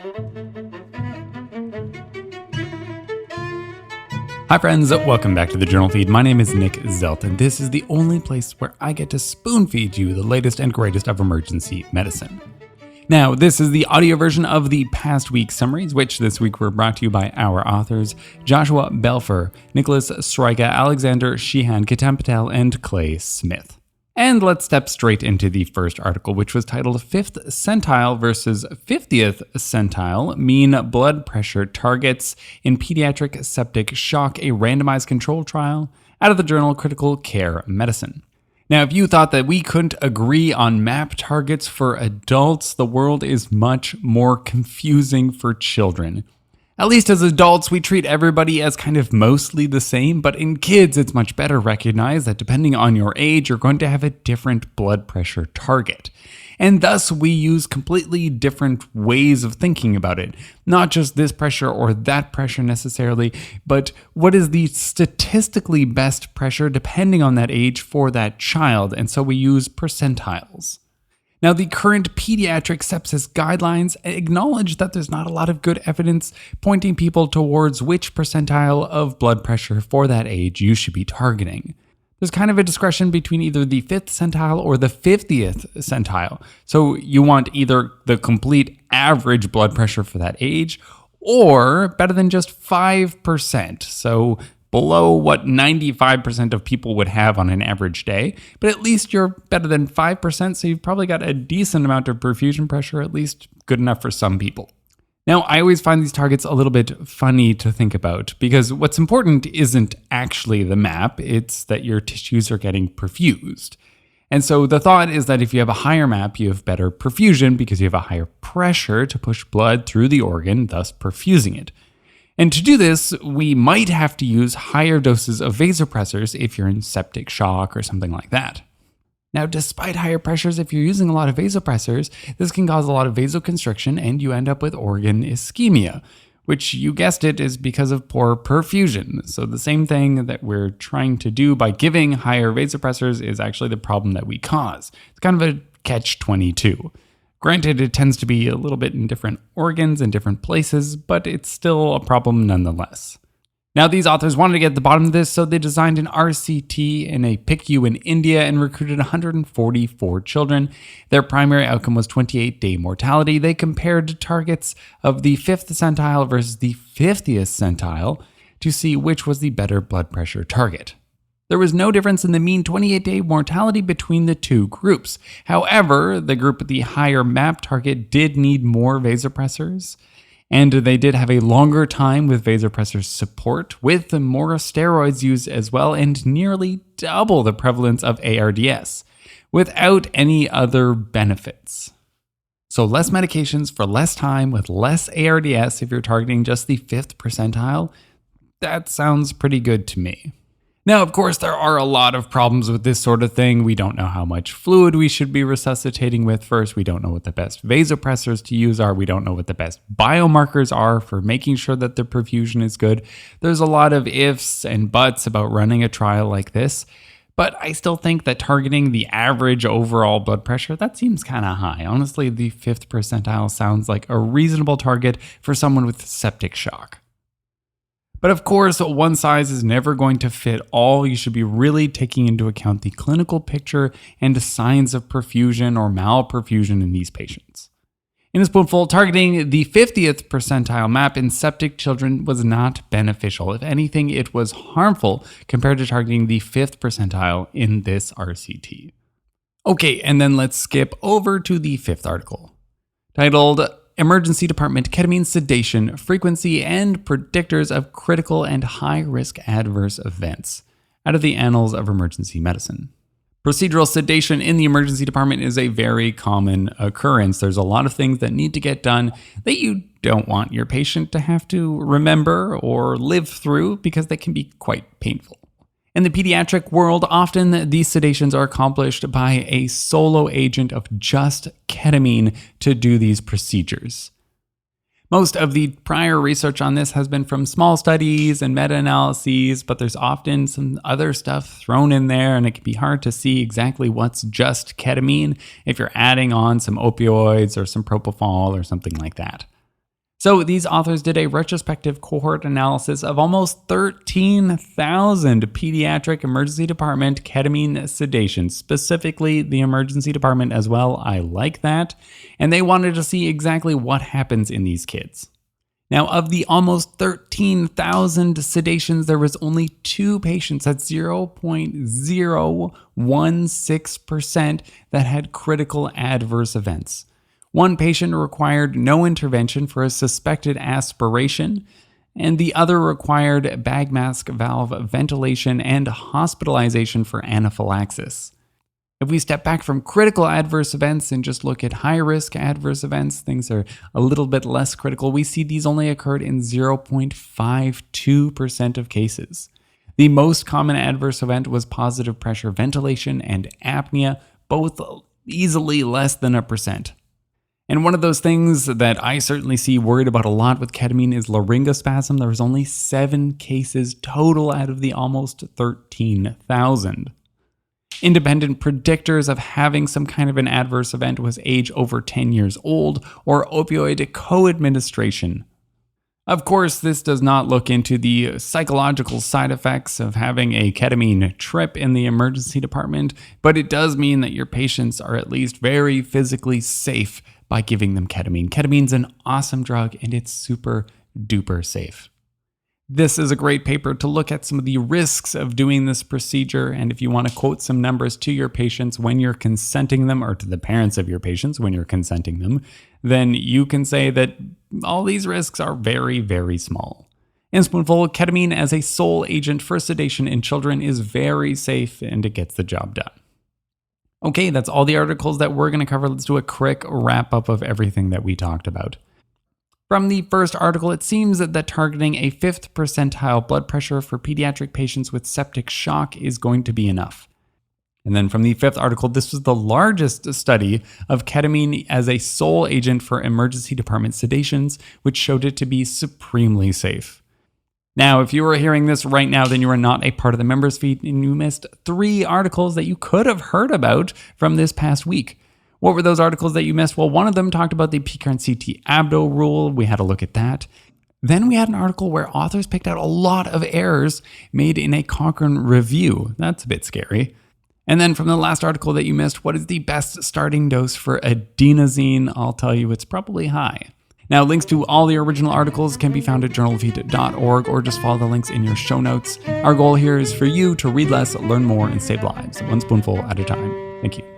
Hi friends, welcome back to the Journal Feed. My name is Nick Zelt, and this is the only place where I get to spoon feed you the latest and greatest of emergency medicine. Now, this is the audio version of the past week's summaries, which this week were brought to you by our authors, Joshua Belfer, Nicholas Sryka, Alexander Sheehan, Ketan Patel, and Clay Smith. And let's step straight into the first article, which was titled 5th Centile versus 50th Centile, Mean Blood Pressure Targets in Pediatric Septic Shock, a Randomized Control Trial, out of the journal Critical Care Medicine. Now, if you thought that we couldn't agree on MAP targets for adults, the world is much more confusing for children. At least as adults, we treat everybody as kind of mostly the same, but in kids, it's much better recognized that depending on your age, you're going to have a different blood pressure target. And thus, we use completely different ways of thinking about it. Not just this pressure or that pressure necessarily, but what is the statistically best pressure depending on that age for that child, and so we use percentiles. Now, the current pediatric sepsis guidelines acknowledge that there's not a lot of good evidence pointing people towards which percentile of blood pressure for that age you should be targeting. There's kind of a discretion between either the 5th centile or the 50th centile. So you want either the complete average blood pressure for that age or better than just 5%. So below what 95% of people would have on an average day, but at least you're better than 5%, so you've probably got a decent amount of perfusion pressure, at least good enough for some people. Now, I always find these targets a little bit funny to think about, because what's important isn't actually the MAP, it's that your tissues are getting perfused. And so the thought is that if you have a higher MAP, you have better perfusion because you have a higher pressure to push blood through the organ, thus perfusing it. And to do this, we might have to use higher doses of vasopressors if you're in septic shock or something like that. Now, despite higher pressures, if you're using a lot of vasopressors, this can cause a lot of vasoconstriction and you end up with organ ischemia, which, you guessed it, is because of poor perfusion. So the same thing that we're trying to do by giving higher vasopressors is actually the problem that we cause. It's kind of a catch-22. Granted, it tends to be a little bit in different organs and different places, but it's still a problem nonetheless. Now, these authors wanted to get to the bottom of this, so they designed an RCT in a PICU in India and recruited 144 children. Their primary outcome was 28-day mortality. They compared targets of the 5th centile versus the 50th centile to see which was the better blood pressure target. There was no difference in the mean 28-day mortality between the two groups. However, the group with the higher MAP target did need more vasopressors, and they did have a longer time with vasopressor support, with more steroids used as well, and nearly double the prevalence of ARDS, without any other benefits. So less medications for less time with less ARDS if you're targeting just the 5th percentile, that sounds pretty good to me. Now, of course, there are a lot of problems with this sort of thing. We don't know how much fluid we should be resuscitating with first. We don't know what the best vasopressors to use are. We don't know what the best biomarkers are for making sure that the perfusion is good. There's a lot of ifs and buts about running a trial like this, but I still think that targeting the average overall blood pressure, that seems kind of high. Honestly, the 5th percentile sounds like a reasonable target for someone with septic shock. But of course, one size is never going to fit all. You should be really taking into account the clinical picture and signs of perfusion or malperfusion in these patients. In a spoonful, targeting the 50th percentile MAP in septic children was not beneficial. If anything, it was harmful compared to targeting the 5th percentile in this RCT. Okay, and then let's skip over to the 5th article, titled Emergency Department Ketamine Sedation, Frequency and Predictors of Critical and High-Risk Adverse Events, out of the Annals of Emergency Medicine. Procedural sedation in the emergency department is a very common occurrence. There's a lot of things that need to get done that you don't want your patient to have to remember or live through because they can be quite painful. In the pediatric world, often these sedations are accomplished by a solo agent of just ketamine to do these procedures. Most of the prior research on this has been from small studies and meta-analyses, but there's often some other stuff thrown in there, and it can be hard to see exactly what's just ketamine if you're adding on some opioids or some propofol or something like that. So these authors did a retrospective cohort analysis of almost 13,000 pediatric emergency department ketamine sedation, specifically the emergency department as well. I like that. And they wanted to see exactly what happens in these kids. Now, of the almost 13,000 sedations, there was only 2 patients at 0.016% that had critical adverse events. 1 patient required no intervention for a suspected aspiration, and the other required bag mask valve ventilation and hospitalization for anaphylaxis. If we step back from critical adverse events and just look at high-risk adverse events, things are a little bit less critical. We see these only occurred in 0.52% of cases. The most common adverse event was positive pressure ventilation and apnea, both easily less than 1%. And one of those things that I certainly see worried about a lot with ketamine is laryngospasm. There was only 7 cases total out of the almost 13,000. Independent predictors of having some kind of an adverse event was age over 10 years old or opioid coadministration. Of course, this does not look into the psychological side effects of having a ketamine trip in the emergency department, but it does mean that your patients are at least very physically safe by giving them ketamine. Ketamine's an awesome drug and it's super duper safe. This is a great paper to look at some of the risks of doing this procedure, and if you want to quote some numbers to your patients when you're consenting them, or to the parents of your patients when you're consenting them, then you can say that all these risks are very, very small. In Spoonful, ketamine as a sole agent for sedation in children is very safe and it gets the job done. Okay, that's all the articles that we're going to cover. Let's do a quick wrap up of everything that we talked about. From the first article, it seems that targeting a 5th percentile blood pressure for pediatric patients with septic shock is going to be enough. And then from the 5th article, this was the largest study of ketamine as a sole agent for emergency department sedations, which showed it to be supremely safe. Now, if you are hearing this right now, then you are not a part of the members feed and you missed 3 articles that you could have heard about from this past week. What were those articles that you missed? Well, one of them talked about the PCARN-CT abdo rule. We had a look at that. Then we had an article where authors picked out a lot of errors made in a Cochrane review. That's a bit scary. And then from the last article that you missed, what is the best starting dose for adenosine? I'll tell you, it's probably high. Now, links to all the original articles can be found at journalfeed.org or just follow the links in your show notes. Our goal here is for you to read less, learn more, and save lives, one spoonful at a time. Thank you.